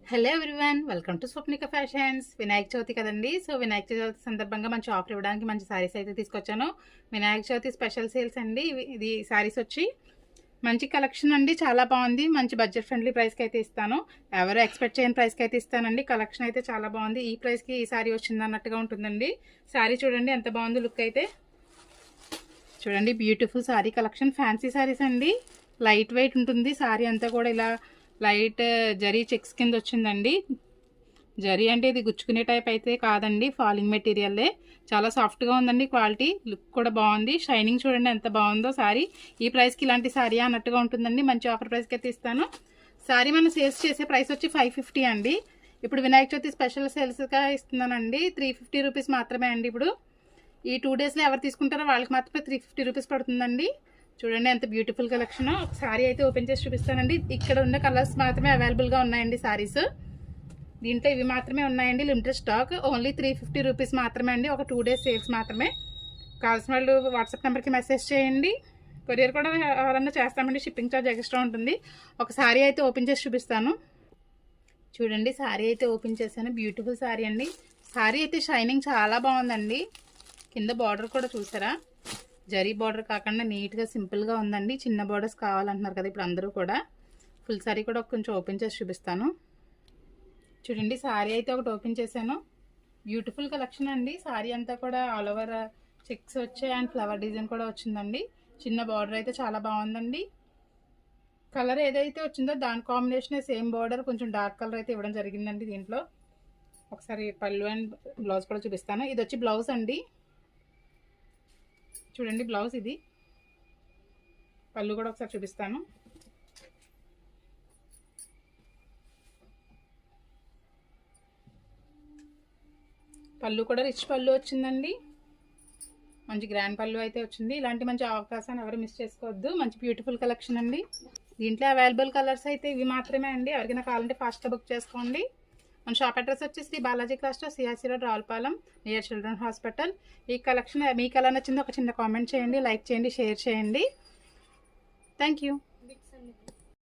Hello everyone, welcome to Swapnika fashions. Vinayaka Chavithi కదండి. So Vinayaka Chavithi సందర్భంగా మంచి ఆఫర్ ఇవ్వడానికి మంచి శారీస్ అయితే తీసుకొచ్చాను. వినాయక చవితి స్పెషల్ సేల్స్ అండి. ఇది శారీస్ వచ్చి మంచి కలెక్షన్ అండి, చాలా బాగుంది. మంచి బడ్జెట్ ఫ్రెండ్లీ ప్రైస్కి అయితే ఇస్తాను. ఎవరు ఎక్స్పెక్ట్ చేయని ప్రైస్కి అయితే ఇస్తానండి. కలెక్షన్ అయితే చాలా బాగుంది. ఈ ప్రైస్కి ఈ శారీ వచ్చింది అన్నట్టుగా ఉంటుందండి. శారీ చూడండి ఎంత బాగుంది. లుక్ అయితే చూడండి, beautiful sari collection. Fancy saris అండి, లైట్ వెయిట్ ఉంటుంది. శారీ అంతా కూడా ఇలా లైట్ జరీ చెక్స్ కింద వచ్చిందండి. జరీ అంటే ఇది గుచ్చుకునే టైప్ అయితే కాదండి, ఫాలింగ్ మెటీరియల్లే. చాలా సాఫ్ట్గా ఉందండి. క్వాలిటీ, లుక్ కూడా బాగుంది. షైనింగ్ చూడండి ఎంత బాగుందో. శారీ ఈ ప్రైస్కి ఇలాంటి శారీ అన్నట్టుగా ఉంటుందండి. మంచి ఆఫర్ ప్రైస్కి అయితే ఇస్తాను. శారీ మనం సేల్స్ చేసే ప్రైస్ వచ్చి 550 అండి. ఇప్పుడు వినాయక చవితి స్పెషల్ సేల్స్గా ఇస్తున్నానండి. 350 రూపీస్ మాత్రమే అండి. ఇప్పుడు ఈ 2 డేస్లో ఎవరు తీసుకుంటారో వాళ్ళకి మాత్రమే 350 రూపీస్ పడుతుందండి. చూడండి ఎంత బ్యూటిఫుల్ కలెక్షన్. ఒక శారీ అయితే ఓపెన్ చేసి చూపిస్తానండి. ఇక్కడ ఉన్న కలర్స్ మాత్రమే అవైలబుల్గా ఉన్నాయండి. శారీస్ దీంట్లో ఇవి మాత్రమే ఉన్నాయండి. Limited stock. ఓన్లీ 350 రూపీస్ మాత్రమే అండి. ఒక 2 డేస్ సేల్స్ మాత్రమే. కావాల్సిన వాళ్ళు వాట్సాప్ నెంబర్కి మెసేజ్ చేయండి. కొరియర్ కూడా ఎవరన్నా చేస్తామండి. షిప్పింగ్ ఛార్జ్ ఎక్స్ట్రా ఉంటుంది. ఒక శారీ అయితే ఓపెన్ చేసి చూపిస్తాను. చూడండి, శారీ అయితే ఓపెన్ చేశాను. బ్యూటిఫుల్ శారీ అండి. శారీ అయితే షైనింగ్ చాలా బాగుందండి. కింద బార్డర్ కూడా చూసారా, జరీ బార్డర్ కాకుండా నీట్గా సింపుల్గా ఉందండి. చిన్న బార్డర్స్ కావాలంటున్నారు కదా ఇప్పుడు అందరూ కూడా. ఫుల్ శారీ కూడా కొంచెం ఓపెన్ చేసి చూపిస్తాను. చూడండి, శారీ అయితే ఒకటి ఓపెన్ చేశాను. బ్యూటిఫుల్ కలెక్షన్ అండి. శారీ అంతా కూడా ఆల్ ఓవర్ చెక్స్ వచ్చాయి అండ్ ఫ్లవర్ డిజైన్ కూడా వచ్చిందండి. చిన్న బార్డర్ అయితే చాలా బాగుందండి. కలర్ ఏదైతే వచ్చిందో దాని కాంబినేషన్ సేమ్ బార్డర్, కొంచెం డార్క్ కలర్ అయితే ఇవ్వడం జరిగిందండి. దీంట్లో ఒకసారి పళ్ళు అండ్ బ్లౌజ్ కూడా చూపిస్తాను. ఇది వచ్చి బ్లౌజ్ అండి. చూడండి బ్లౌజ్ ఇది. పళ్ళు కూడా ఒకసారి చూపిస్తాను. పళ్ళు కూడా రిచ్ పళ్ళు వచ్చిందండి. మంచి గ్రాండ్ పళ్ళు అయితే వచ్చింది. ఇలాంటి మంచి అవకాశాన్ని ఎవరు మిస్ చేసుకోవద్దు. మంచి బ్యూటిఫుల్ కలెక్షన్ అండి. దీంట్లో అవైలబుల్ కలర్స్ అయితే ఇవి మాత్రమే అండి. ఎవరికైనా కావాలంటే ఫాస్ట్గా బుక్ చేసుకోండి. మన షాప్ అడ్రస్ వచ్చి Sri Balaji cluster, CRC road, Ravulapalem, near children hospital. ఈ కలెక్షన్ మీకు ఎలా నచ్చిందో ఒక చిన్న కామెంట్ చేయండి, లైక్ చేయండి, షేర్ చేయండి. Thank you.